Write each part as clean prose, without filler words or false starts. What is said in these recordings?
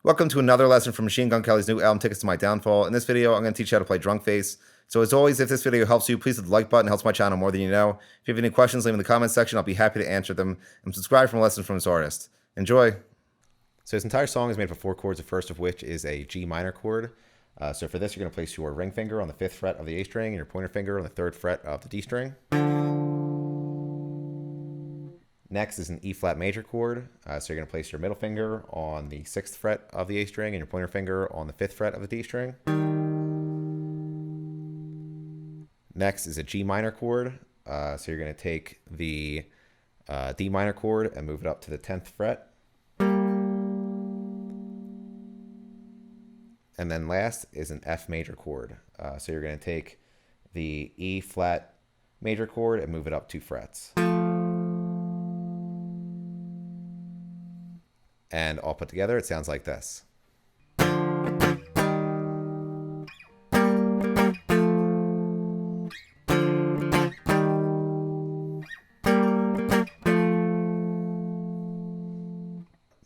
Welcome to another lesson from Machine Gun Kelly's new album, Tickets to My Downfall. In this video, I'm going to teach you how to play Drunk Face. So as always, if this video helps you, please hit the like button. It helps my channel more than you know. If you have any questions, leave them in the comments section. I'll be happy to answer them. And subscribe for more lessons from this artist. Enjoy. So this entire song is made up of 4 chords, the first of which is a G minor chord. So for this, you're going to place your ring finger on the 5th fret of the A string and your pointer finger on the 3rd fret of the D string. Next is an E flat major chord. So you're going to place your middle finger on the 6th fret of the A string and your pointer finger on the 5th fret of the D string. Next is a G minor chord. So you're going to take the D minor chord and move it up to the 10th fret. And then last is an F major chord. So you're going to take the E flat major chord and move it up 2 frets. And all put together, it sounds like this.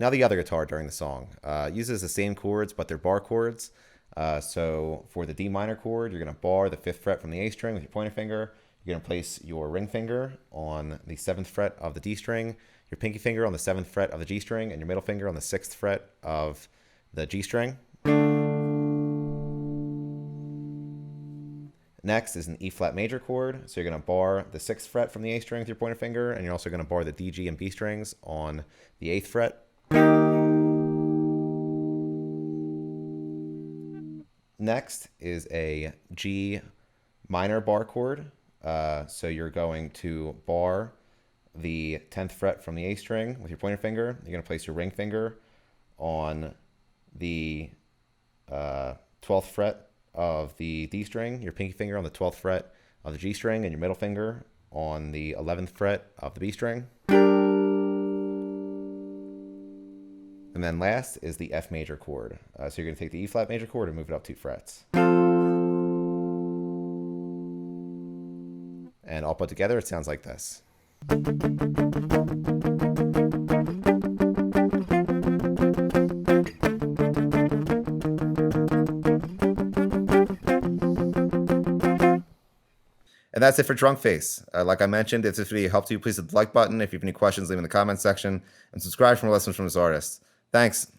Now the other guitar during the song uses the same chords, but they're bar chords. So for the D minor chord, you're going to bar the 5th fret from the A string with your pointer finger. You're going to place your ring finger on the 7th fret of the D string, your pinky finger on the 7th fret of the G string, and your middle finger on the 6th fret of the G string. Next is an E flat major chord. So you're going to bar the 6th fret from the A string with your pointer finger, and you're also going to bar the D, G, and B strings on the 8th fret. Next is a G minor bar chord. So you're going to bar the 10th fret from the A string with your pointer finger. You're going to place your ring finger on the 12th fret of the D string, your pinky finger on the 12th fret of the G string, and your middle finger on the 11th fret of the B string. And then last is the F major chord. So you're going to take the E flat major chord and move it up 2 frets. And all put together, it sounds like this. And that's it for Drunk Face. Like I mentioned, if this video helped you, please hit the like button. If you have any questions, leave them in the comments section. And subscribe for more lessons from this artist. Thanks.